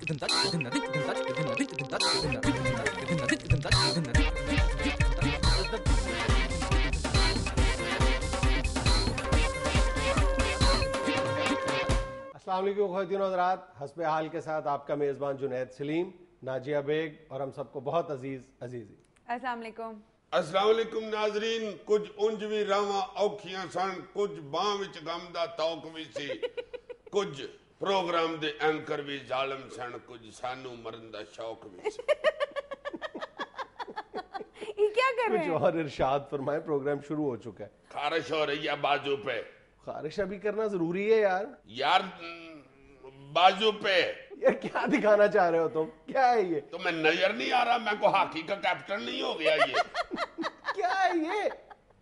السلام علیکم خواتین و حضرات، حسب حال کے ساتھ آپ کا میزبان جنید سلیم، ناجیہ بیگ اور ہم سب کو بہت عزیزی۔ السلام علیکم۔ السلام علیکم ناظرین، کچھ اونج بھی راواں اوکھیاں سن، کچھ باں وچ غم دا توق بھی سی، کچھ پروگرام دے اینکر بھی ظالم سن، کچھ سانو مرن دا شوق بھی سی۔ یہ کیا کر رہے کچھ ہیں؟ اور ارشاد فرمائیں، پروگرام شروع ہو چکا ہے۔ خارش ہو رہی ہے بازو پہ، خارش ابھی کرنا ضروری ہے یار۔ یار بازو پہ یار کیا دکھانا چاہ رہے ہو تم؟ کیا ہے یہ؟ تمہیں نظر نہیں آ رہا میں کو ہاکی کا کیپٹن نہیں ہو گیا یہ؟ کیا ہے یہ؟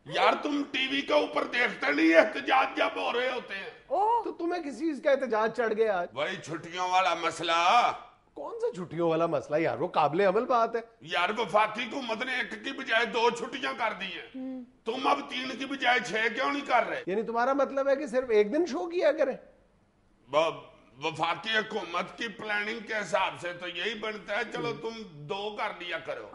یار تم ٹی وی کے اوپر دیکھتے نہیں احتجاج جب ہو رہے ہوتے ہیں تو تمہیں کسی چیز کا احتجاج چڑھ گیا آج؟ وہی چھٹیوں والا مسئلہ۔ کون سا چھٹیوں والا مسئلہ یار؟ وہ قابل عمل بات ہے یار وفاقی حکومت نے 1 کی بجائے 2 چھٹیاں کر دی ہیں، تم اب 3 کی بجائے 6 کیوں نہیں کر رہے؟ یعنی تمہارا مطلب ہے کہ صرف ایک دن شو کیا کریں؟ وفاقی حکومت کی پلاننگ کے حساب سے تو یہی بنتا ہے، چلو تم 2 کر لیا کرو۔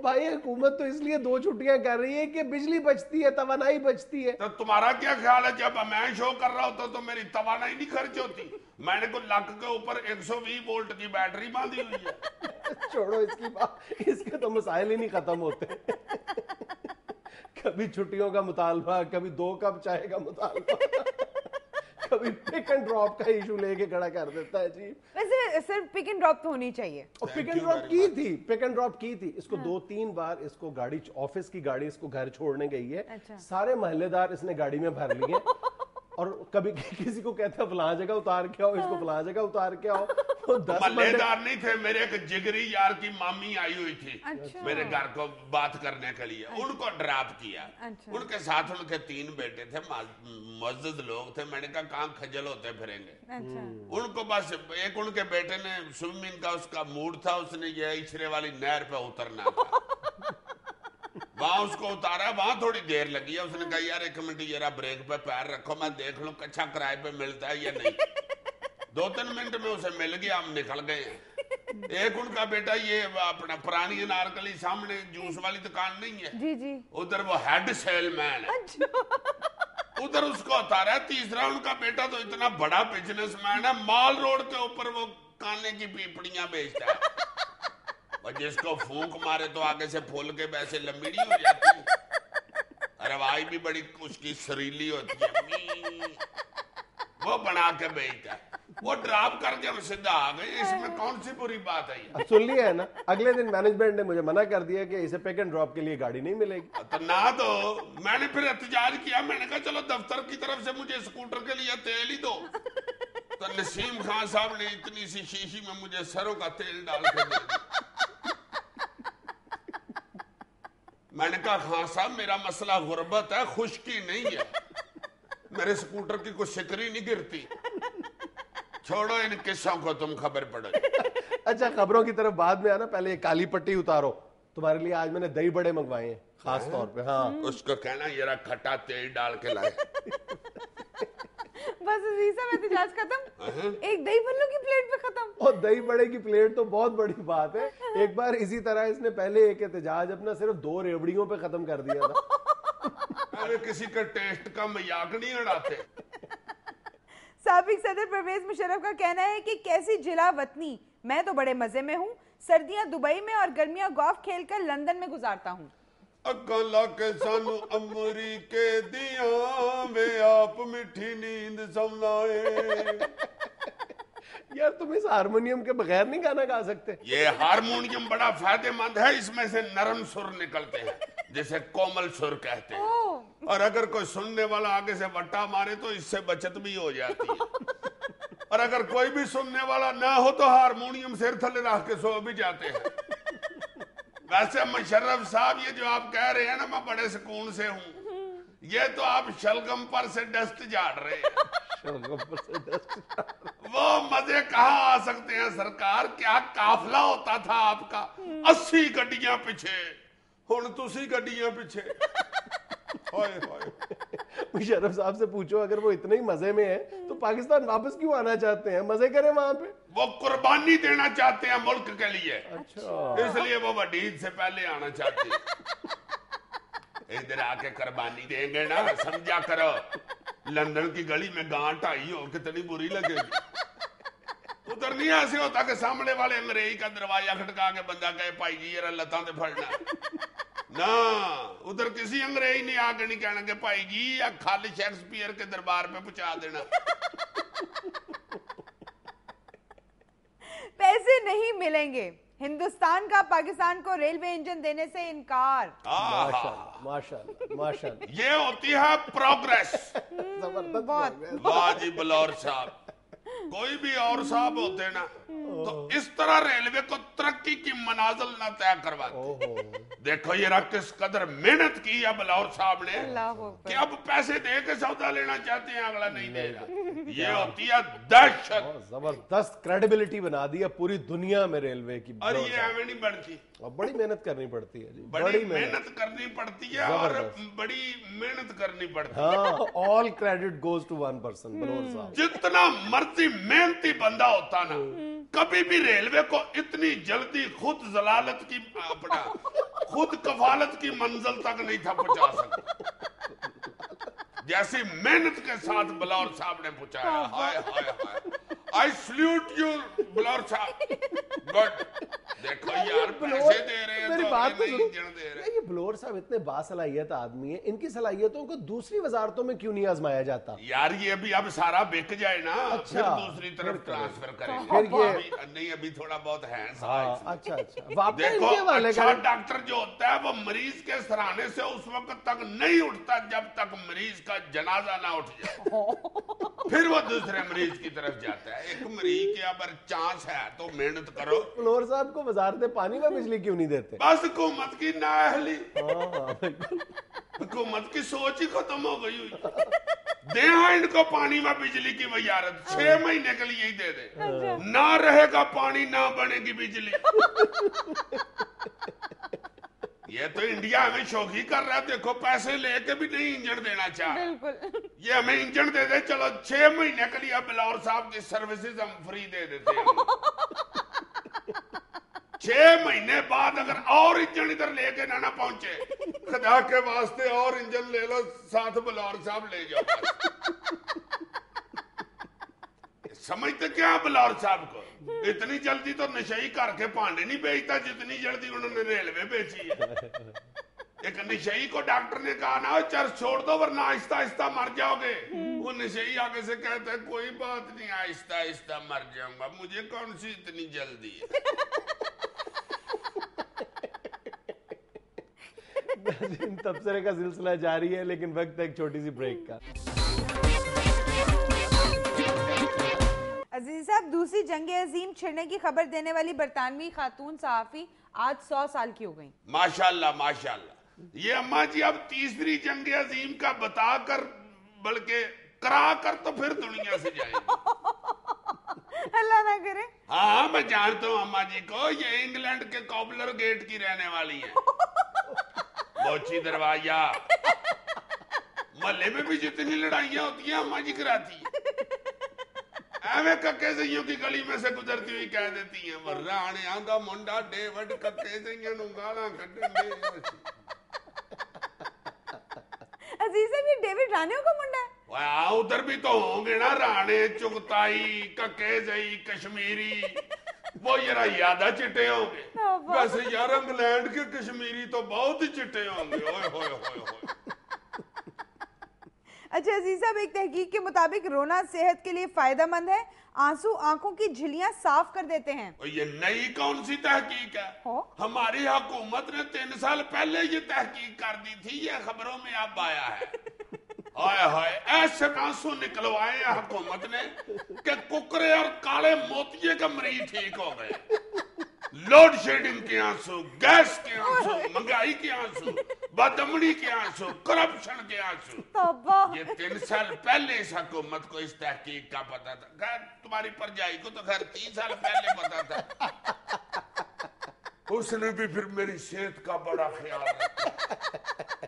بھائی حکومت تو اس لیے 2 چھٹیاں کر رہی ہے کہ بجلی بچتی ہے، توانائی بچتی ہے۔ تو تمہارا کیا خیال ہے جب میں شو کر رہا ہوتا تو میری توانائی نہیں خرچ ہوتی؟ میں نے کو لک کے اوپر 120 وولٹ کی بیٹری باندھی ہوئی ہے۔ چھوڑو اس کی بات، اس کے تو مسائل ہی نہیں ختم ہوتے۔ کبھی چھٹیوں کا مطالبہ، کبھی 2 کپ چائے کا مطالبہ، کبھی پک اینڈ ڈراپ کا ایشو لے کے کھڑا کر دیتا ہے۔ جی ویسے صرف پک اینڈ ڈراپ تو ہونی چاہیے۔ اور پک اینڈ ڈراپ کی تھی، پک اینڈ ڈراپ کی تھی۔ اس کو 2-3 بار اس کو گاڑی، آفس کی گاڑی اس کو گھر چھوڑنے گئی ہے، سارے محلے دار اس نے گاڑی میں بھر لیے، اور کبھی کسی کو کہتا ہے فلاں جگہ اتار کے آؤ، اس کو فلاں جگہ اتار کے آؤ۔ وہ 10 محلے دار نہیں تھے، میرے ایک جگری یار کی مامی آئی ہوئی تھی میرے گھر کو بات کرنے کے لیے، ان کو ڈراپ کیا۔ ان کے ساتھ ان کے 3 بیٹے تھے، معزز لوگ تھے۔ میں نے کہا کہاں کھجل ہوتے پھریں گے؟ ان کو بس ایک ان کے بیٹے نے سوئمنگ کا اس کا موڈ تھا، اس نے یہ اچھرے والی نہر پہ اترنا تھا، وہاں اس کو اتارا، وہاں تھوڑی دیر لگی ہے۔ اس نے کہا یار 1 منٹ ذرا بریک پہ پیر رکھو، میں دیکھ لوں کچھا کرائے پہ ملتا ہے یا نہیں۔ 2-3 منٹ میں اسے مل گیا، ہم نکل گئے ہیں۔ ایک ان کا بیٹا یہ اپنا پرانی انارکلی سامنے جوس والی دکان نہیں ہے، جی جی، ادھر وہ ہیڈ سیل مین ہے، ادھر اس کو اتارا ہے۔ تیسرا ان کا بیٹا تو اتنا بڑا بزنس مین ہے، مال روڈ کے اوپر وہ کانے کی پیپڑیاں بیچتا ہے، اور جس کو پھونک مارے تو آگے سے پھول کے ویسے لمبیڑی ہو جاتی ہے، اور آواز بھی بڑی اس کی سریلی ہوتی ہے، وہ بنا کے بیچتا ہے۔ وہ ڈراپ کر کے ہم سیدھا آ گئے، اس میں کون سی بری بات ہے؟ اب سن لیا ہے نا، اگلے دن مینجمنٹ نے مجھے منع کر دیا کہ اسے پک اینڈ ڈراپ کے لیے گاڑی نہیں ملے گی۔ تو نہ دو، میں نے پھر احتجاج کیا، میں نے کہا چلو دفتر کی طرف سے مجھے اسکوٹر کے لیے تیل ہی دو۔ تو نسیم خان صاحب نے اتنی سی شیشی میں مجھے سروں کا تیل ڈال کے دے دیا۔ میں نے کہا خان صاحب میرا مسئلہ غربت ہے، خشکی نہیں ہے، میرے اسکوٹر کی کوئی شکری نہیں گرتی۔ چھوڑو ان قصوں کو، تم خبر پڑو۔ اچھا خبروں کی طرف بعد میں آنا، پہلے یہ کالی پٹی اتارو۔ تمہارے لیے آج میں نے دہی بڑے منگوائے ہیں خاص طور پہ۔ ہاں اس کو کہنا ذرا کھٹا تیل ڈال کے لائے۔ بس عزیز صاحب احتجاج ختم، ایک دہی بھلوں کی پلیٹ پہ ختم۔ اور دہی بڑے کی پلیٹ تو بہت بڑی بات ہے۔ ایک بار اسی طرح اس نے پہلے ایک احتجاج اپنا صرف 2 ریوڑیوں پہ ختم کر دیا تھا۔ ارے کسی کا ٹیسٹ کا مذاق نہیں اڑاتے۔ سابق صدر پرویز مشرف کا کہنا ہے کہ کیسی جلا وطنی، میں تو بڑے مزے میں ہوں، سردیاں دبئی میں اور گرمیاں گولف کھیل کر لندن میں گزارتا ہوں۔ اکلا کے سانو امریکے دیاں وے آپ مٹھی نیند سمنائے۔ یار تم اس ہارمونیم کے بغیر نہیں گانا گا سکتے؟ یہ ہارمونیم بڑا فائدہ مند ہے، اس میں سے نرم سر نکلتے ہیں جسے کومل سر کہتے ہیں، اور اگر کوئی سننے والا آگے سے وٹا مارے تو اس سے بچت بھی ہو جاتی ہے، اور اگر کوئی بھی سننے والا نہ ہو تو ہارمونیم سر تھلے رکھ کے سو بھی جاتے ہیں۔ ویسے مشرف صاحب یہ جو آپ کہہ رہے ہیں نا میں بڑے سکون سے ہوں، یہ تو آپ شلگم پر سے ڈسٹ جھاڑ رہے ہیں۔ وہ مزے کہاں آ سکتے ہیں سرکار؟ کیا قافلہ ہوتا تھا آپ کا، 80 گڈیاں پیچھے، ہن تسی گڈیاں پیچھے۔ مشرف صاحب سے پوچھو اگر وہ اتنے ہی مزے میں ہیں تو پاکستان واپس کیوں آنا چاہتے ہیں؟ مزے کریں وہاں پہ. وہ قربانی دینا چاہتے ہیں ملک کے لیے, اچھا اس لیے وہ عید سے پہلے آنا چاہتے ہیں. ادھر آ کے قربانی دیں گے نا, سمجھا کرو. لندن کی گلی میں گانٹ آئی ہو کتنی بری لگے گی. ادھر نہیں ایسے ہوتا کہ سامنے والے انگریزی کا دروازہ کھٹکا کے بندہ کہے بھائی جی یہ لتاں تے پھڑنا نا. ادھر کسی انگریزی نے آ کے نہیں کہنا کہ بھائی جی یا کھال شیکسپیئر کے دربار پہ پہنچا دینا. پیسے نہیں ملیں گے, ہندوستان کا پاکستان کو ریلوے انجن دینے سے انکار. ماشاءاللہ ماشاءاللہ, یہ ہوتی ہے پروگریس. واہ جی بلور صاحب. کوئی بھی اور صاحب ہوتے نا تو اس طرح ریلوے کو ترقی کی منازل نہ طے کرواتے. دیکھو یہ کس قدر محنت کی ہے بلور صاحب نے کہ اب پیسے دے کے سودا لینا چاہتے ہیں, اگلا نہیں دے رہا. یہ ہوتی ہے دہشت. زبردست کریڈیبلٹی بنا دی ہے پوری دنیا میں ریلوے کی. اور یہ ہمیں نہیں بڑھتی, بڑی محنت کرنی پڑتی ہے جی, بڑی محنت کرنی پڑتی ہے اور بڑی محنت کرنی پڑتی ہے. ہاں, all credit goes to one person. بلور صاحب جتنا مرضی محنتی بندہ ہوتا نا, کبھی بھی ریلوے کو اتنی جلدی خود ضلالت کی اپنا خود کفالت کی منزل تک نہیں تھا پہنچا سکتا جیسی محنت کے ساتھ بلور صاحب نے پہنچایا. ہائے ہائے ہائے, I salute you بلور صاحب. گڈ. دیکھو یار پیسے دے رہے ہیں تو نہیں انجن دے رہے. یہ بلور صاحب اتنے باصلاحیت آدمی ہیں, ان کی صلاحیتوں کو دوسری وزارتوں میں کیوں نہیں آزمایا جاتا؟ یار یہ بھی اب سارا بک جائے نا, پھر دوسری طرف ٹرانسفر کریں گے. نہیں ابھی تھوڑا بہت ہے. اچھا اچھا, دیکھو اچھا ڈاکٹر جو ہوتا ہے وہ مریض کے سرانے سے اس وقت تک نہیں اٹھتا جب تک مریض کا جنازہ نہ اٹھ جائے, پھر وہ دوسرے مریض کی طرف جاتا ہے. ایک مریض کے اگر چانس ہے تو محنت کرو. بلور صاحب کو وزارت پانی میں بجلی کیوں نہیں دیتے؟ بس حکومت کی نااہلی, حکومت کی سوچ ہی ختم ہو گئی ہوئی. دے ان کو پانی میں بجلی کی وزارت 6 مہینے کے لیے ہی دے دے, نہ رہے گا پانی نہ بنے گی بجلی. یہ تو انڈیا ہمیں شوخی کر رہا ہے, دیکھو پیسے لے کے بھی نہیں انجن دینا چاہ. یہ ہمیں انجن دے دے, چلو 6 مہینے کے لیے بلور صاحب کی سروسز ہم فری دے دیتے ہیں. 6 مہینے بعد اگر اور انجن ادھر لے کے نہ پہنچے, خدا کے واسطے اور انجن لے لو, ساتھ بلور صاحب لے جاؤ. سمجھتے کیا بلور صاحب کو؟ اتنی جلدی تو نشئی کر کے پانڈے نہیں بیچتا جتنی جلدی انہوں نے ریلوے بیچی ہے. ایک نشئی کو ڈاکٹر نے کہا نا چرس چھوڑ دو ورنہ آہستہ آہستہ مر جاؤ گے. وہ نشئی آگے سے کہتا ہے کوئی بات نہیں, آہستہ آہستہ مر جاؤں گا, مجھے کون سی اتنی جلدی ہے. تبصرے کا سلسلہ جاری ہے لیکن وقت ہے ایک چھوٹی سی بریک کا. عزیز صاحب, دوسری جنگ عظیم چھڑنے کی خبر دینے والی برطانوی خاتون صحافی آج 100 سال کی ہو گئی. ماشاءاللہ ماشاءاللہ. یہ اماں جی اب تیسری جنگ عظیم کا بتا کر بلکہ کرا کر تو پھر دنیا سے جائیں گے. اللہ نہ کرے. ہاں میں جانتا ہوں اماں جی کو, یہ انگلینڈ کے کوبلر گیٹ کی رہنے والی ہیں. بوچی دروازہ محلے میں بھی جتنی لڑائیاں ہوتی ہیں اماں جی کراتی ہیں. ایویں ککے زئیوں کی گلی میں سے گزرتی ہوئی کہہ دیتی ہیں وررانے آنگا منڈا ڈیوڈ ککے زئیوں نوں گالاں کڈن دے. عزیز صاحب یہ ڈیوڈ رانیوں کا منڈا ہے؟ ہاں ادھر بھی تو ہوں گے نا, رانے, چغتائی, ککے زئی, کشمیری, وہ ذرا زیادہ چٹے ہوں گے. ویسے یار انگلینڈ کے کشمیری تو بہت ہی چٹے ہوں گے. اوئے ہوئے ہوئے ہوئے. اچھا عزیز صاحب, ایک تحقیق کے مطابق رونا صحت کے لیے فائدہ مند ہے, آنسو آنکھوں کی جھلیاں صاف کر دیتے ہیں. یہ نئی کون سی تحقیق ہے؟ ہماری حکومت نے 3 سال پہلے یہ تحقیق کر دی تھی, یہ خبروں میں اب آیا ہے. ہائے ہائے, ایسے آنسو نکلوائے ہیں حکومت نے کہ ککرے اور کالے موتیے کا مریض ٹھیک ہو گئے. لوڈ شیڈنگ کے آنسو, گیس کے آنسو, مہنگائی کے آنسو, بدامنی کے آنسو, کرپشن کے آنسو. یہ 3 سال پہلے اس حکومت کو اس تحقیق کا پتا تھا. خیر تمہاری پرجائی کو تو خیر 3 سال پہلے پتا تھا, اس نے بھی پھر میری صحت کا بڑا خیال رکھا.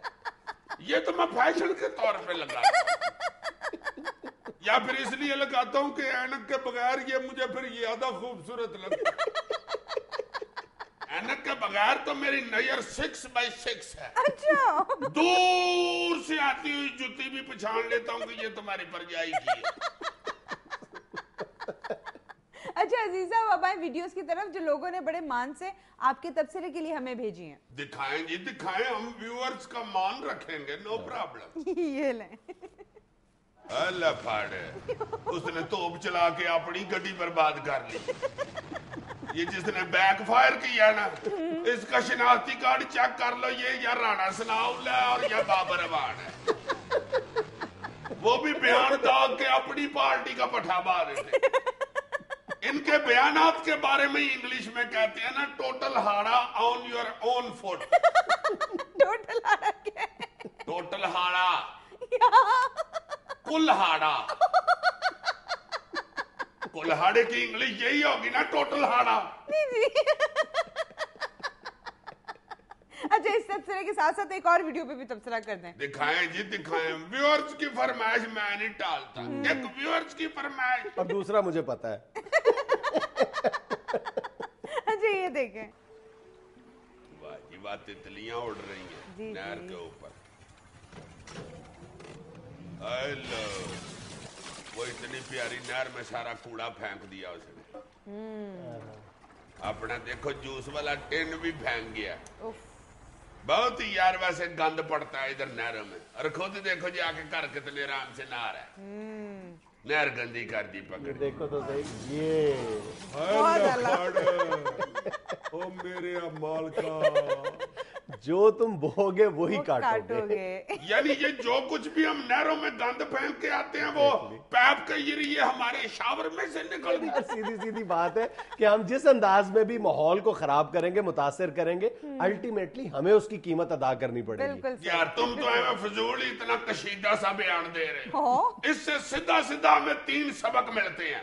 یہ تو میں فیشن کے طور پہ لگا. یا پھر اس لیے لگاتا ہوں کہ اینک کے بغیر یہ مجھے پھر زیادہ خوبصورت لگتا ہے. اینک کے بغیر تو میری نظر 6x6 ہے. اچھا دور سے آتی ہوئی جوتی بھی پہچان لیتا ہوں کہ یہ تمہاری پرجائی کی ہے. اچھا عزیزہ اب آئیں ویڈیوز کی طرف جو لوگوں نے بڑے مان سے آپ کے تبصرے کے لیے ہمیں بھیجی ہیں. دکھائیں جی دکھائیں, ہم ویورز کا مان رکھیں گے, نو پرابلم. یہ لیں. اللہ پھاڑے, اس نے توپ چلا کے اپنی گڈی برباد کر لی. یہ جس نے بیک فائر کیا نا, اس کا شناختی کارڈ چیک کر لو, یہ یا رانا ثناءاللہ ہے اور یا بابر امان ہے. وہ بھی بیان داغ کے اپنی پارٹی کا پٹھا باندھ دیتے. ان کے بیانات کے بارے میں انگلش میں کہتے ہیں نا, ٹوٹل ہاڑا on your own feet. Total ہاڑا کیا ہے؟ ٹوٹل ہاڑا, کل ہاڑا. کل ہاڑے کی انگلش یہی ہوگی نا, ٹوٹل ہاڑا. اچھا اس تبصرے کے ساتھ ساتھ ایک اور ویڈیو پہ بھی تبصرہ کر دیں. دکھائیں جی دکھائیں, ویورز کی فرمائش میں نہیں ٹالتا. ایک ویورز کی فرمائش اور دوسرا مجھے پتا ہے. اچھا یہ دیکھیں. واہ جی واہ, تتلیاں اڑ رہی ہیں نہر کے اوپر. وہ اتنی پیاری نہر میں سارا کوڑا پھینک دیا اس نے. اپنا دیکھو جوس والا ٹین بھی پھینک گیا. بہت ہی یار ویسے گند پڑتا ہے ادھر نہروں میں. اور خود دیکھو جی آکے گھر کتنے آرام سے نہا رہا ہے. نہر گندی کر دی پکڑ. دیکھو تو صحیح, یہ او میرے امال کا, جو تم بوگے وہی کاٹو گے. یعنی یہ جو کچھ بھی ہم نہروں میں گند پھینک کے آتے ہیں وہ پیپ کے ذریعے ہمارے شاور میں سے نکل گیا. سیدھی سیدھی بات ہے کہ ہم جس انداز میں بھی ماحول کو خراب کریں گے, متاثر کریں گے, الٹیمیٹلی ہمیں اس کی قیمت ادا کرنی پڑے گی. یار تم تو ہمیں فضول اتنا کشیدہ سا بیان دے رہے. اس سے سیدھا سیدھا ہمیں 3 سبق ملتے ہیں.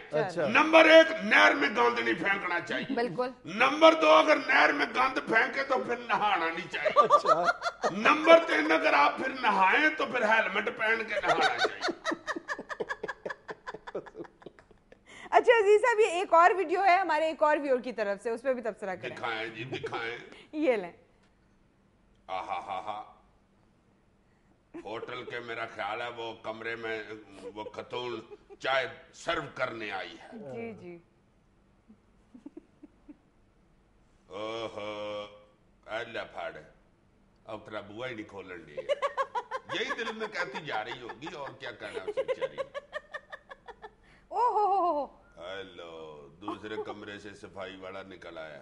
نمبر 1, نہر میں گند نہیں پھینکنا چاہیے. بالکل. نمبر 2, اگر نہر میں گند پھینکے تو پھر نہانا نہیں چاہیے. نمبر 3, اگر آپ پھر نہائیں تو پھر ہیلمٹ پہن کے نہانا چاہیے. اچھا عزیز صاحب یہ ایک اور ویڈیو ہے ہمارے ایک اور ویور کی طرف سے, اس پہ بھی تبصرہ کریں. دکھائیں جی دکھائیں. یہ لیں. ہوٹل کے میرا خیال ہے وہ کمرے میں وہ خاتون چائے سرو کرنے آئی ہے. جی جی. اللہ پھاڑے, اب تیرا بوا ہی نہیں کھولن دی. یہی دل میں کہتی جا رہی ہوگی, اور کیا کہنا اسے بیچاری. ہیلو, دوسرے کمرے سے صفائی والا نکل آیا.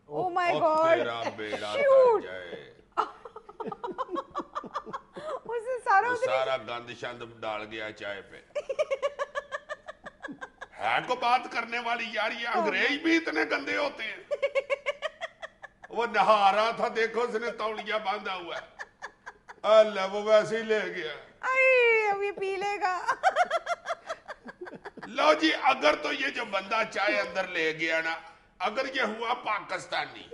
او مائی گاڈ, تیرا بیڑا کر جائے. سارا گند شند ڈال گیا چائے پہ. ہے کو بات کرنے والی یار, یہ انگریز بھی اتنے گندے ہوتے ہیں. وہ نہا رہا تھا, دیکھو اس نے تولیہ باندھا ہوا ہے. اللہ وہ ویسے ہی لے گیا. اب یہ پی لے گا. لو جی, اگر تو یہ جو بندہ چائے اندر لے گیا نا, اگر یہ ہوا پاکستانی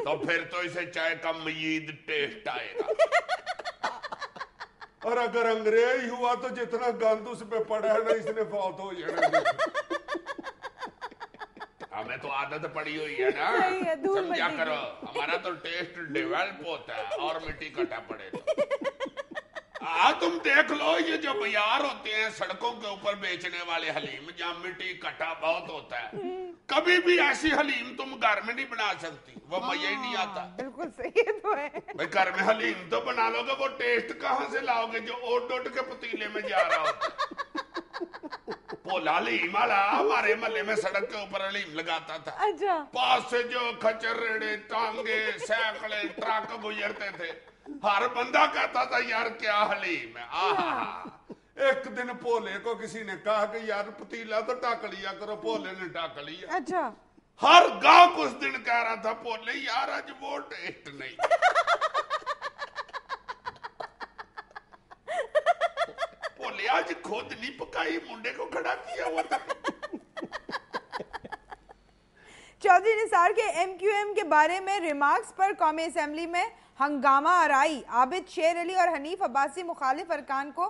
تو پھر تو اسے چائے کا مزید ٹیسٹ آئے گا. اور اگر انگریز ہوا تو جتنا گند اس پہ پڑا ہے نا, اس نے فوت ہو جانا. ہمیں تو عادت پڑی ہوئی ہے نا, سمجھا کرو, ہمارا تو ٹیسٹ ڈیولپ ہوتا ہے اور مٹی کٹا پڑے تو. تم دیکھ لو یہ جو بازار ہوتے ہیں سڑکوں کے اوپر بیچنے والے حلیم, جہاں مٹی کٹا بہت ہوتا ہے, کبھی بھی ایسی حلیم تم گھر میں نہیں بنا سکتی, وہ مزہ ہی نہیں آتا. بالکل صحیح تو ہے بھائی گھر میں حلیم تو بنا لو گے, وہ ٹیسٹ کہاں سے لاؤ گے جو اوٹ اوٹ کے پتیلے میں جا رہا ہوتا. پولا حلیم والا ہمارے محلے میں سڑک کے اوپر حلیم لگاتا تھا. اچھا. پاس سے جو کھچر ریڑے ٹانگے سینکڑے ٹرک گزرتے تھے, ہر بندہ کہتا تھا یار کیا حلیم ہے. ایک دن پولے کو کسی نے کہا کہ یار پتیلا تو ٹاک لیا کرو, پولے نے ٹاک لیا. اچھا. ہر گاہک اس دن کہہ رہا تھا پولے یار آج وہ ٹیسٹ نہیں. پولے آج خود نہیں پکائی, منڈے کو کھڑا کیا ہوا تھا. چودھری نثار کے ایم کیو ایم کے بارے میں ریمارکس پر قومی اسمبلی میں ہنگامہ آرائی. عابد شیر علی اور حنیف عباسی مخالف ارکان کو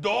2।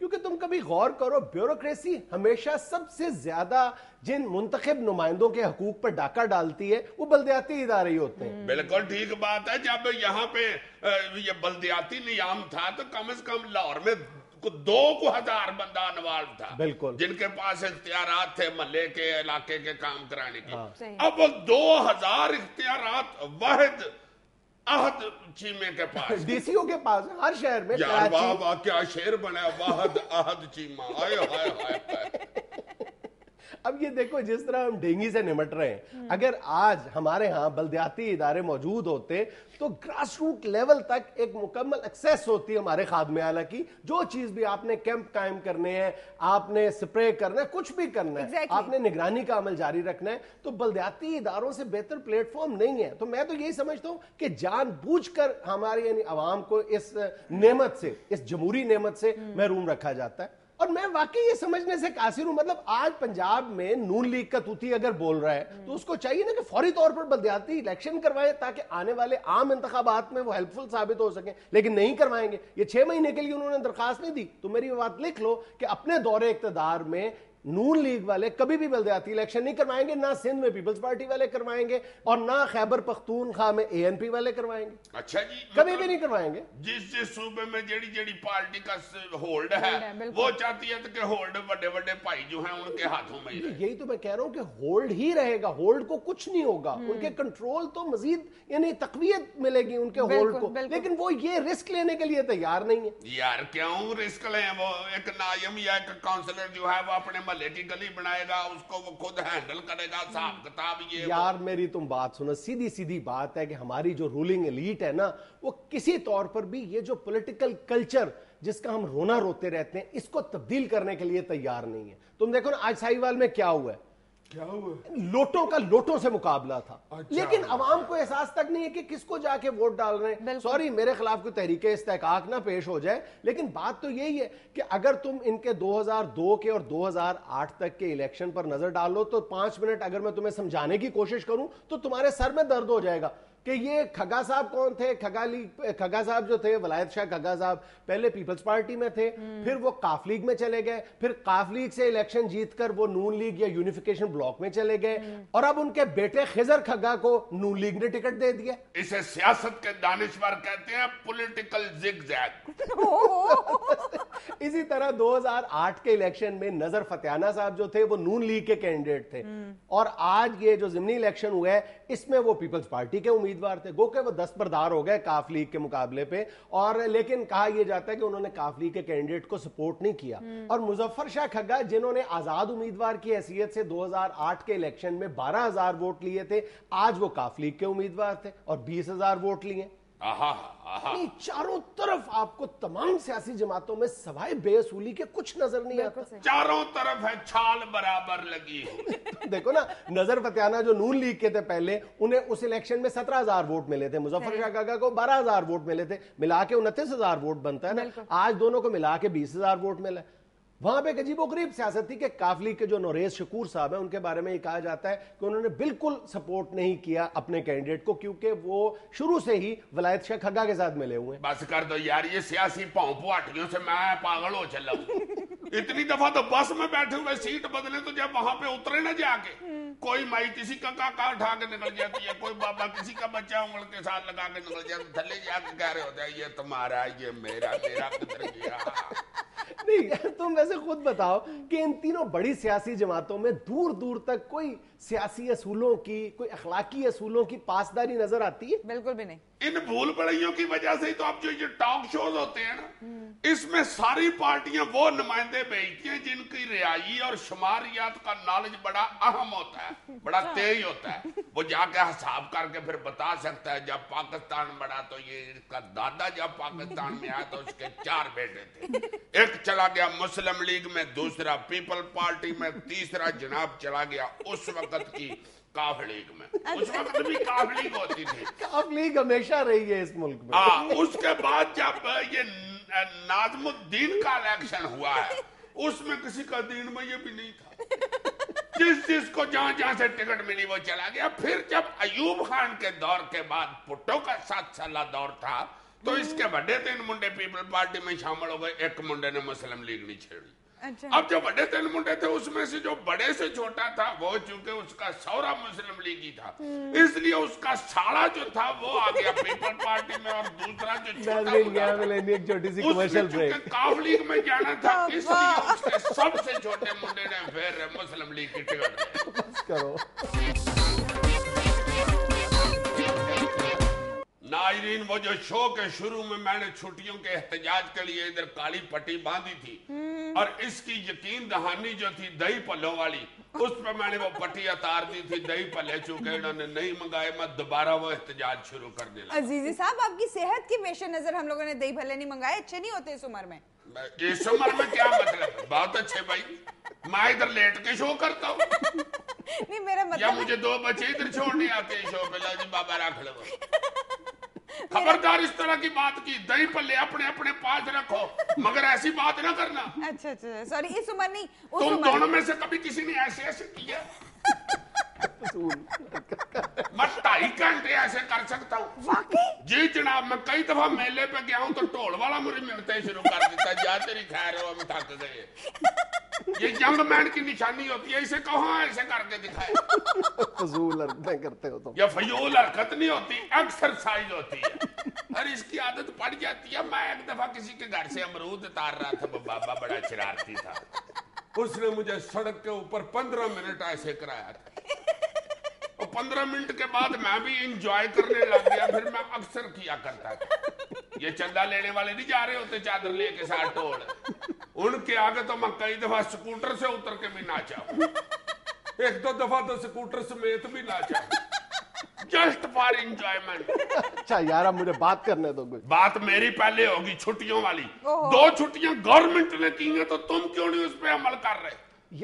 کیونکہ تم کبھی غور کرو بیوروکریسی ہمیشہ سب سے زیادہ جن منتخب نمائندوں کے حقوق پر ڈاکہ ڈالتی ہے وہ بلدیاتی ادارے ہی ہوتے ہیں. بالکل ٹھیک بات ہے. جب یہاں پہ یہ بلدیاتی نظام تھا تو کم از کم لاہور میں 2,000 بندہ انوالو تھا, بالکل, جن کے پاس اختیارات تھے محلے کے علاقے کے کام کرانے کے. اب 2,000 اختیارات واحد احد چیمے کے پاس, ڈی سی او کے پاس, ہر شہر میں. یار واہ واہ کیا شعر بنا, واحد احد چیمہ, ہائے ہائے ہائے. اب یہ دیکھو جس طرح ہم ڈینگی سے نمٹ رہے ہیں, اگر آج ہمارے ہاں بلدیاتی ادارے موجود ہوتے تو گراس روٹ لیول تک ایک مکمل ایکسیس ہوتی ہمارے خادمے اعلیٰ کی. جو چیز بھی آپ نے کیمپ قائم کرنے ہیں, آپ نے سپرے کرنا ہے, کچھ بھی کرنا ہے, آپ نے نگرانی کا عمل جاری رکھنا ہے, تو بلدیاتی اداروں سے بہتر پلیٹ فارم نہیں ہے. تو میں تو یہی سمجھتا ہوں کہ جان بوجھ کر ہماری یعنی عوام کو اس نعمت سے, اس جمہوری نعمت سے محروم رکھا جاتا ہے. اور میں واقعی یہ سمجھنے سے قاصر ہوں, مطلب آج پنجاب میں نون لیگ کا توتی اگر بول رہا ہے تو اس کو چاہیے نا کہ فوری طور پر بلدیاتی الیکشن کروائیں تاکہ آنے والے عام انتخابات میں وہ ہیلپ فل ثابت ہو سکیں, لیکن نہیں کروائیں گے. یہ 6 مہینے کے لیے انہوں نے درخواست نہیں دی. تو میری بات لکھ لو کہ اپنے دور اقتدار میں نون لیگ والے کبھی بھی بلدیاتی الیکشن نہیں کروائیں گے, نہ سندھ میں پیپلز پارٹی والے کروائیں گے, اور نہ خیبر پختونخوا میں ANP والے کروائیں گے. اچھا جی, کبھی بھی نہیں کروائیں گے. جس صوبے میں جڑی پارٹی کا ہولڈ ہے وہ چاہتی ہے کہ ہولڈ بڑے بھائی جو ہیں ان کے ہاتھوں میں ہی رہے. یہی تو میں کہہ رہا ہوں کہ ہولڈ ہی رہے گا, ہولڈ کو کچھ نہیں ہوگا. ان کے کنٹرول تو مزید یعنی تقویت ملے گی ان کے ہولڈ کو, لیکن وہ یہ رسک لینے کے لیے تیار نہیں ہے. یار کیوں رسک لیں؟ وہ ایک نائم یا ایک کاؤنسلر جو ہے وہ اپنے محلے کی گلی بنائے گا, اس کو وہ خود ہینڈل کرے گا, حساب کتاب. یہ یار میری تم بات سنو, سیدھی بات ہے کہ ہماری جو رولنگ ایلیٹ ہے نا, وہ کسی طور پر بھی یہ جو پولیٹیکل کلچر جس کا ہم رونا روتے رہتے ہیں اس کو تبدیل کرنے کے لیے تیار نہیں ہے. تم دیکھو نا آج ساہیوال میں کیا ہوا ہے, لوٹوں کا لوٹوں سے مقابلہ تھا. لیکن عوام کو احساس تک نہیں ہے کہ کس کو جا کے ووٹ ڈال رہے ہیں. سوری میرے خلاف کوئی تحریک استحقاق نہ پیش ہو جائے, لیکن بات تو یہی ہے کہ اگر تم ان کے 2002 کے اور 2008 تک کے الیکشن پر نظر ڈالو تو 5 منٹ اگر میں تمہیں سمجھانے کی کوشش کروں تو تمہارے سر میں درد ہو جائے گا کہ یہ کھگا صاحب کون تھے. کھگا صاحب جو تھے, ولایت شاہ کھگا صاحب, پہلے پیپلز پارٹی میں تھے, پھر وہ قاف لیگ میں چلے گئے, پھر قاف لیگ سے الیکشن جیت کر وہ نون لیگ یا یونیفیکیشن بلاک میں چلے گئے, اور اب ان کے بیٹے خضر کھگا کو نون لیگ نے ٹکٹ دے دیا. اسے سیاست کے دانشور کہتے ہیں, پولیٹیکل زگ زیگ. اسی طرح 2008 کے الیکشن میں نظر فتیانہ صاحب جو تھے وہ نون لیگ کے کینڈیڈیٹ تھے, اور آج یہ جو ضمنی الیکشن ہوا ہے اس میں وہ پیپلز پارٹی کے امیدوار تھے. گو کہ وہ دستبردار ہو گئے کاف لیگ کے مقابلے پہ, اور لیکن کہا یہ جاتا ہے کہ انہوں نے کاف لیگ کے کینڈیڈیٹ کو سپورٹ نہیں کیا. اور مظفر شاہ کھگا جنہوں نے آزاد امیدوار کی حیثیت سے 2008 کے الیکشن میں 12,000 ووٹ لیے تھے, آج وہ کاف لیگ کے امیدوار تھے اور 20,000 ووٹ لیے. چاروں طرف آپ کو تمام سیاسی جماعتوں میں سوائے بے اصولی کے کچھ نظر نہیں آتا. چاروں طرف ہے چھال برابر لگی. دیکھو نا, نظر فتیانہ جو نون لیگ کے تھے پہلے, انہیں اس الیکشن میں 17,000 ووٹ ملے تھے, مظفر شاہ کھگا کو 12,000 ووٹ ملے تھے, ملا کے 29,000 ووٹ بنتا ہے نا. آج دونوں کو ملا کے 20,000 ووٹ ملا. وہاں پہ ایک عجیب و غریب سیاست تھی کہ کاف لیگ کے جو نوریز شکور صاحب ہیں ان کے بارے میں یہ کہا جاتا ہے کہ انہوں نے بالکل سپورٹ نہیں کیا اپنے کینڈیڈیٹ کو, کیونکہ وہ شروع سے ہی ولایت شاہ کھگا کے ساتھ ملے ہوئے ہیں. بس کر دو یار, یہ سیاسی پاؤں سے میں پاگل ہو چلا ہوں. اتنی دفعہ تو بس میں بیٹھے ہوئے سیٹ بدلے تو جب وہاں پہ اترے نہ جا کے, کوئی مائی کسی کا کاکا اٹھا کے نکل جاتی ہے, کوئی بابا کسی کا بچہ انگل کے ساتھ لگا کے نکل جاتا, تھلے جا کے کہہ رہے ہوتے ہیں یہ تمہارا, یہ میرا کدھر گیا. نہیں, تم ویسے خود بتاؤ کہ ان تینوں بڑی سیاسی جماعتوں میں دور دور تک کوئی سیاسی اصولوں کی, کوئی اخلاقی اصولوں کی پاسداری نظر آتی ہے؟ بالکل بھی نہیں. ان بھول بڑائیوں کی وجہ سے ہی تو اب جو یہ ٹاک شوز ہوتے ہیں نا, اس میں ساری پارٹیاں وہ نمائندے بھیجتی ہیں جن کی رہائی اور شماریات کا نالج بڑا اہم ہوتا ہے, بڑا تیز ہوتا ہے. وہ جا کے حساب کر کے پھر بتا سکتا ہے جب پاکستان بڑا تو یہ اس کا دادا جب پاکستان میں آیا تو اس کے 4 بیٹے تھے, ایک چلا گیا مسلم لیگ میں, دوسرا پیپل پارٹی میں, تیسرا جناب چلا گیا اس وقت کی کاف لیگ میں. اس وقت بھی کاف لیگ ہوتی تھی. کاف لیگ ہمیشہ رہی ہے اس ملک میں. اس کے بعد جب یہ ناظم الدین کا الیکشن ہوا ہے, اس میں کسی کا دین میں یہ بھی نہیں تھا. جس کو جہاں سے ٹکٹ ملی وہ چلا گیا. پھر جب ایوب خان کے دور کے بعد بھٹو کا 7 سالہ دور تھا تو اس کے بڑے 3 منڈے پیپل پارٹی میں شامل ہو گئے, ایک منڈے نے مسلم لیگ نہیں چھیڑی. اب جو بڑے 3 منڈے تھے اس میں سے جو بڑے سے چھوٹا تھا وہ چونکہ اس کا سورا مسلم لیگی تھا, اس لیے اس کا ساڑا جو تھا وہ آ گیا پیپل پارٹی میں, اور دوسرا جو چھوٹا کاف لیگ میں جانا تھا, اس لیے اس کے سب سے چھوٹے منڈے نے پھر مسلم لیگ کی ٹکٹ کرو. ناظرین, وہ جو شو کے شروع میں نے چھٹیوں کے احتجاج کے لیے ادھر کالی پٹی باندھی تھی, اور اس کی یقین دہانی جو تھی دہی پلوں والی, اس پہ میں نے وہ پٹی اتار دی تھی. دہی پلے چونکہ انہوں نے نہیں منگائے, میں دوبارہ وہ احتجاج شروع کر دیا. عزیزی صاحب, آپ کی صحت کی پیش نظر ہم لوگوں نے دہی پلے نہیں منگائے, اچھے نہیں ہوتے اس عمر میں. اس عمر میں کیا مطلب ہے؟ بہت اچھے بھائی, میں ادھر لیٹ کے شو کرتا ہوں. نہیں میرا مطلب, یا مجھے 2 بچے ادھر چھوڑنے آتے ہیں شو پہ, لا جی بابا رکھ لو. خبردار اس طرح کی بات کی, دہی پلے اپنے اپنے پاس رکھو, مگر ایسی بات نہ کرنا. اچھا اچھا سوری, اس عمر نہیں. تم دونوں میں سے کبھی کسی نے ایسے ایسے کیا؟ میں 2.5 گھنٹے ایسے کر سکتا ہوں. جی جناب, میں کئی دفعہ میلے پہ گیا ہوں تو ٹول والا مجھے ملتے شروع کر دیتا, جا تیری خیر ہو, ہم تھک گئے. یہ ینگ مین کی نشانی ہوتی ہے, اسے کہاں ایسے کر کے دکھائے. فضول حرکتیں کرتے ہو تم. یہ فضول حرکت نہیں ہوتی, ایکسرسائز ہوتی ہے, اور اس کی عادت پڑ جاتی ہے. میں ایک دفعہ کسی کے گھر سے امرود اتار رہا تھا, وہ بابا بڑا شرارتی تھا, اس نے مجھے سڑک کے اوپر 15 منٹ ایسے کرایا تھا, اور 15 منٹ کے بعد میں بھی انجوائے کرنے لگ گیا. پھر میں اکثر کیا کرتا تھا, یہ چندہ لینے والے نہیں جا رہے ہوتے چادر لے کے ساتھ ٹول, ان کے آگے تو میں کئی دفعہ سکوٹر سے اتر کے بھی ناچا ہوں, 1-2 دفعہ تو سکوٹر سمیت بھی ناچا ہوں, جسٹ فار انجوائمنٹ. اچھا یار, اب مجھے بات کرنے دو. بات میری پہلے ہوگی چھٹیوں والی. 2 چھٹیاں گورنمنٹ نے کی ہیں تو تم کیوں نہیں اس پہ عمل کر رہے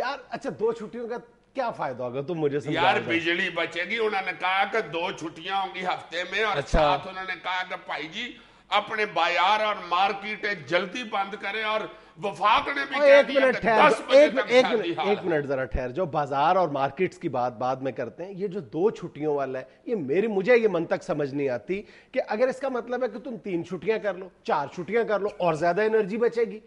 یار؟ اچھا 2 چھٹیوں کا کیا فائدہ ہوگا تم مجھے سمجھا. یار بجلی بچے گی, انہوں نے کہا کہ 2 چھٹیاں ہوں گی ہفتے میں, اور ساتھ انہوں نے کہا کہ بھائی جی اپنے بازار اور مارکیٹیں جلدی بند کریں, اور وفاق نے بھی کہہ دیا کہ 10 بجے تک شادی حال. ایک منٹ ذرا ٹھہر جو بازار اور مارکیٹس کی بات بعد میں کرتے ہیں. یہ جو 2 چھٹیوں والا ہے, یہ مجھے یہ منطق سمجھ نہیں آتی کہ اگر اس کا مطلب ہے کہ تم 3 چھٹیاں کر لو, 4 چھٹیاں کر لو, اور زیادہ انرجی بچے گی,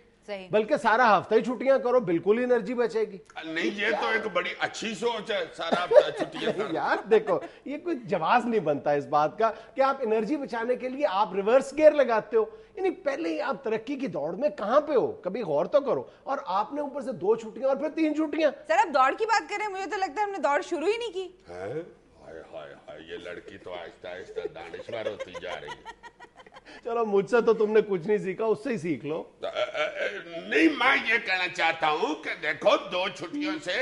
بلکہ سارا ہفتہ ہی چھٹیاں کرو, بالکل ہی انرجی بچے گی. نہیں, یہ تو ایک بڑی اچھی سوچ ہے, سارا ہفتہ چھٹیاں کرو. یار دیکھو, یہ کوئی جواز نہیں بنتا اس بات کا کہ آپ انرجی بچانے کے لیے آپ ریورس گیئر لگاتے ہو. یعنی پہلے ہی آپ ترقی کی دوڑ میں کہاں پہ ہو, کبھی غور تو کرو. اور آپ نے اوپر سے 2 چھٹیاں اور پھر 3 چھٹیاں. سر آپ دوڑ کی بات کریں, مجھے تو لگتا ہے ہم نے دوڑ شروع ہی نہیں کی. ہائے ہائے ہائے, یہ لڑکی تو آہستہ آہستہ دانشور ہوتی جا رہی ہے. چلو مجھ سے تو تم نے کچھ نہیں سیکھا, اس سے ہی سیکھ لو. نہیں, میں یہ کہنا چاہتا ہوں کہ دیکھو 2 چھٹیوں سے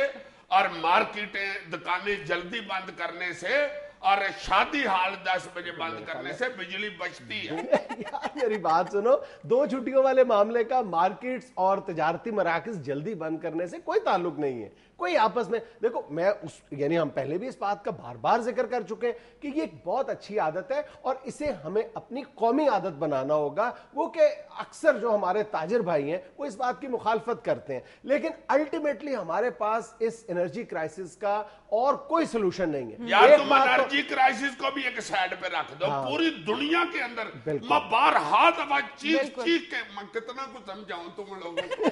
اور مارکیٹیں دکانیں جلدی بند کرنے سے اور شادی ہال 10 بجے بند کرنے سے بجلی بچتی ہے. یار میری بات سنو, 2 چھٹیوں والے معاملے کا مارکیٹس اور تجارتی مراکز جلدی بند کرنے سے کوئی تعلق نہیں ہے, کوئی آپس میں. دیکھو میں یعنی ہم پہلے بھی اس بات کا بار بار ذکر کر چکے ہیں کہ یہ ایک بہت اچھی عادت ہے, اور اسے ہمیں اپنی قومی عادت بنانا ہوگا. وہ کہ اکثر جو ہمارے تاجر بھائی ہیں وہ اس بات کی مخالفت کرتے ہیں, لیکن الٹیمیٹلی ہمارے پاس اس انرجی کرائسس کا اور کوئی سلوشن نہیں ہے. یار تم انرجی کرائسس کو بھی ایک سائڈ پہ رکھ دو. پوری دنیا کے اندر میں بارہا دفعہ چیخ کے میں کتنا کچھ سمجھاؤں تم لوگوں کو,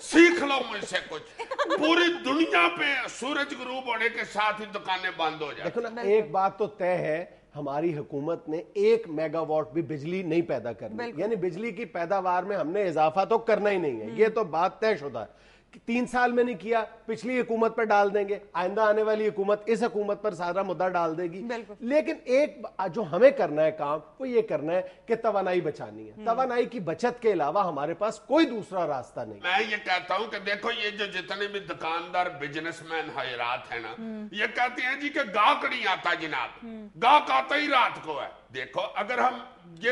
سیکھ لو مجھ سے کچھ. پوری دنیا پہ سورج غروب ہونے کے ساتھ ہی دکانیں بند ہو جائیں. دیکھو نا, ایک بات تو طے ہے, ہماری حکومت نے 1 میگا واٹ بھی بجلی نہیں پیدا کرنی, یعنی بجلی کی پیداوار میں ہم نے اضافہ تو کرنا ہی نہیں ہے. یہ تو بات طے شدہ ہے. 3 سال میں نہیں کیا, پچھلی حکومت پر ڈال دیں گے, آئندہ آنے والی حکومت اس حکومت پر سارا مدعا ڈال دے گی. لیکن ایک جو ہمیں کرنا ہے کام, وہ یہ کرنا ہے کہ توانائی بچانی ہے. توانائی کی بچت کے علاوہ ہمارے پاس کوئی دوسرا راستہ نہیں. میں یہ کہتا ہوں کہ دیکھو, یہ جو جتنے بھی دکاندار بزنس مین حضرات ہیں نا, یہ کہتے ہیں جی کہ گاہک نہیں آتا جناب, گاہک آتا ہی رات کو ہے. دیکھو اگر ہم یہ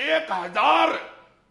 1000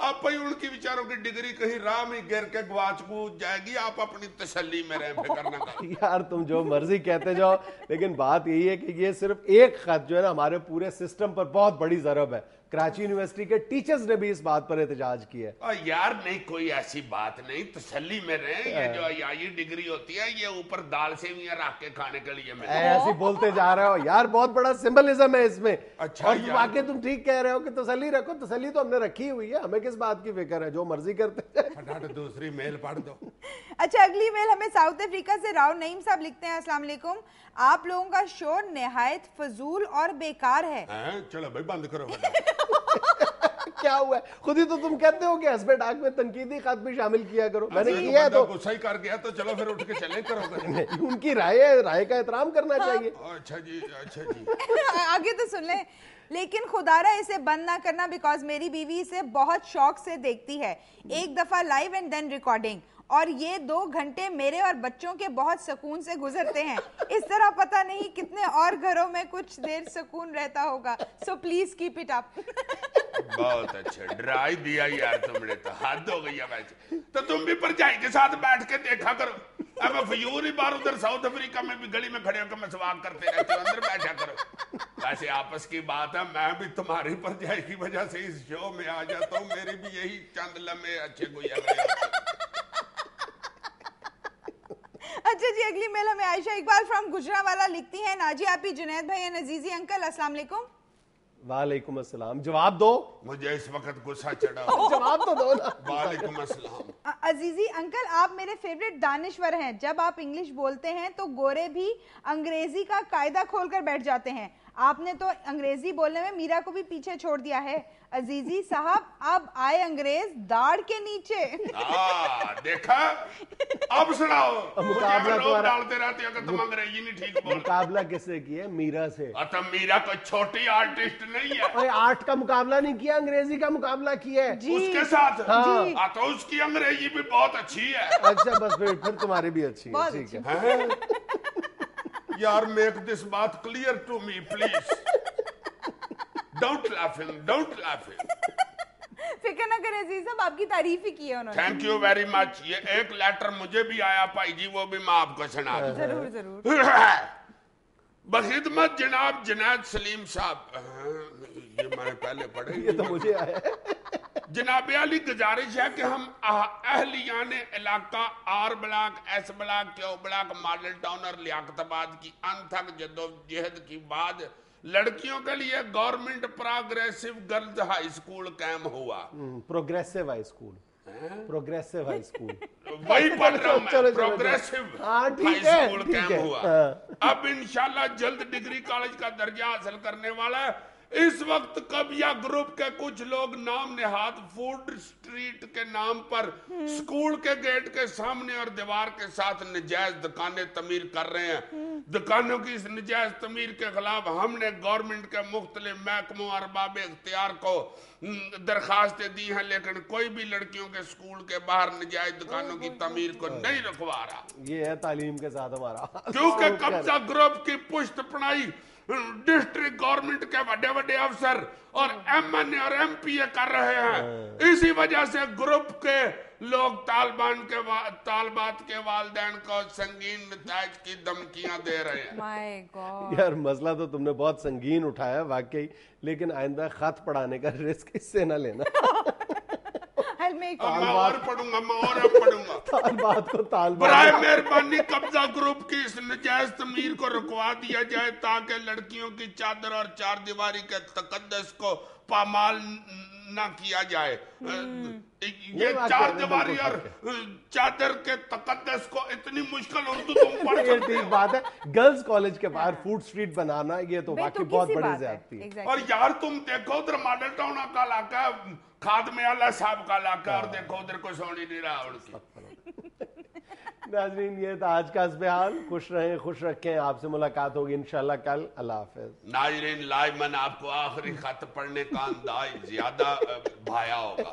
آپ ہی ان کی بیچاروں کی ڈگری کہیں راہ میں گر کے گواچ گوچ جائے گی, آپ اپنی تسلی میں رہیں فکر نہ کریں. یار تم جو مرضی کہتے جاؤ, لیکن بات یہی ہے کہ یہ صرف ایک خط جو ہے نا ہمارے پورے سسٹم پر بہت بڑی ضرب ہے. کراچی یونیورسٹی کے ٹیچرز نے بھی اس بات پر احتجاج کیا ہے. یار نہیں, کوئی ایسی بات نہیں, تسلی میں رہیں. یہ جو آئی ڈگری ہوتی ہے یہ اوپر دال سیویاں رکھ کے کھانے کے لیے ایسی بولتے جا رہے ہو یار, بہت بڑا سمبلزم ہے اس میں. اچھا, اور واقعی تم ٹھیک کہہ رہے ہو کہ تسلی رکھو, تسلی تو ہم نے رکھی ہوئی ہے, ہمیں کس بات کی فکر ہے, جو مرضی کرتے ہیں. دوسری میل پڑھ دو. اچھا, اگلی میل ہمیں ساؤتھ افریقہ سے راؤ نعیم صاحب لکھتے ہیں, السلام علیکم, آپ لوگوں کا شو نہایت فضول اور بیکار ہے. چلو بھائی بند کرو. کیا ہوا ہے, خود ہی تو تم کہتے ہو کہ حسب ڈاک میں تنقیدی خط بھی شامل کیا کرو. میں نے کیا ہے تو غصہ ہی کر گیا تو چلو پھر اٹھ کے چلیں کرو. ان کی رائے کا احترام کرنا چاہیے. اچھا جی, اچھا جی, آگے تو سن لیں. لیکن خدا رہا اسے بند نہ کرنا, بیکاز میری بیوی اسے بہت شوق سے دیکھتی ہے, ایک دفعہ لائیو اینڈ دین ریکارڈنگ, اور یہ 2 گھنٹے میرے اور بچوں کے بہت سکون سے گزرتے ہیں. اس طرح پتہ نہیں کتنے اور گھروں میں کچھ دیر سکون رہتا ہوگا. So please keep it up. بہت اچھا, ڈرائی دیا یار تم نے, تو حد ہو گئی ہے ویسے. تو تم بھی پرجائی کے ساتھ بیٹھ کے دیکھا کرو. اب فیور ہی بار ادھر ساؤتھ افریقہ میں بھی گلی میں کھڑے ہو کے مسواک کرتے رہتے ہو, اندر بیٹھا کرو. ویسے آپس کی بات ہے, میں بھی تمہاری پرجائی کی وجہ سے اس شو میں آ جاتا ہوں, میری بھی یہی چند لمحے اچھے گزر. اچھا جی, اگلی میل ہمیں عائشہ اقبال فرام گجرانوالہ لکھتی ہیں, ناجی آپی, جنید بھائی اینڈ عزیزی انکل, السلام علیکم. وعلیکم السلام. جواب دو. مجھے اس وقت غصہ چڑھا. جواب تو دو نا. وعلیکم السلام. عزیزی انکل, آپ میرے فیوریٹ دانشور ہیں. جب آپ انگلش بولتے ہیں تو گورے بھی انگریزی کا قاعدہ کھول کر بیٹھ جاتے ہیں. آپ نے تو انگریزی بولنے میں میرا کو بھی پیچھے چھوڑ دیا ہے. عزیزی صاحب, اب آئے انگریز داڑھ کے نیچے. دیکھا, اب سناؤ. مقابلہ تو ڈالتے رہتے ہیں کہ تم انگریزی نہیں ٹھیک بول. مقابلہ کس سے کیا ہے؟ میرا سے. تو میرا کوئی چھوٹی آرٹسٹ نہیں ہے. اوے آرٹ کا مقابلہ نہیں کیا, انگریزی کا مقابلہ کیا ہے. اس کے ساتھ تو اس کی انگریزی بھی بہت اچھی ہے. اچھا بس پھر تمہاری بھی اچھی ہے, ٹھیک ہے. یار میک دس بات clear to me please. Don't laughing, don't laughing. فکر نہ کریں عزیز صاحب, آپ کی تعریف ہی کی ہے انہوں نے. Thank you very much. یہ ایک لیٹر مجھے بھی آیا بھائی جی, وہ بھی میں آپ کو سنا دوں. ضرور ضرور. بخدمت جناب جنید سلیم صاحب, یہ میں نے پہلے پڑھے, یہ تو مجھے آیا ہے. جناب علی, گزارش ہے کہ ہم اہلیان علاقہ R block, S block, Q block, Model Town اور لیاقت آباد کی انتھک جدوجہد کی بعد لڑکیوں کے لیے government progressive girls high school قائم ہوا. Progressive high school, progressive high school وہی پڑھ رہا ہوں میں, پروگریسو ہائی اسکول قائم ہوا. اب انشاءاللہ جلد ڈگری کالج کا درجہ حاصل کرنے والا ہے. اس وقت قبیہ گروپ کے کچھ لوگ نام نہاد فوڈ سٹریٹ کے نام پر سکول کے گیٹ کے سامنے اور دیوار کے ساتھ نجائز دکانیں تعمیر کر رہے ہیں. دکانوں کی اس نجائز تعمیر کے خلاف ہم نے گورنمنٹ کے مختلف محکموں اور ارباب اختیار کو درخواستیں دی ہیں, لیکن کوئی بھی لڑکیوں کے سکول کے باہر نجائز دکانوں کی تعمیر کو نہیں رکھوا رہا. یہ ہے تعلیم کے ساتھ ہمارا. کیونکہ قبضہ گروپ کی پشت پنائی ڈسٹرکٹ گورنمنٹ کے بڑے بڑے افسر اور ایم این اے اور ایم پی اے کر رہے ہیں. اسی وجہ سے گروپ کے لوگ طالبات کے والدین کو سنگین نتائج کی دھمکیاں دے رہے ہیں. یار مسئلہ تو تم نے بہت سنگین اٹھایا واقعی, لیکن آئندہ خط پڑھانے کا رسک اس سے نہ لینا. میں اور پڑھوں گا. طالبات کو طالبات, برائے مہربانی قبضہ گروپ کی اس نجائز تعمیر کو رکوا دیا جائے تاکہ لڑکیوں کی چادر اور چار دیواری کے تقدس کو پامال نہ کیا جائے. یہ چار دیواری اور چادر کے تقدس کو اتنی مشکل اردو تم پڑھ سکتے. ٹھیک بات ہے, گرلز کالج کے باہر فوڈ سٹریٹ بنانا یہ تو واقعی بہت بڑی زیادتی ہے. اور یار تم دیکھو ادھر ماڈل ٹاؤن کا علاقہ, خادم اعلیٰ صاحب کا علاقہ, اور دیکھو ادھر کوئی سونی نہیں رہا ان کی. ناظرین یہ تھا آج کا حسب حال. خوش رہیں, خوش رکھیں. آپ سے ملاقات ہوگی انشاءاللہ کل. اللہ حافظ. ناظرین لائیو میں آپ کو آخری خط پڑھنے کا انداز زیادہ بھایا ہوگا.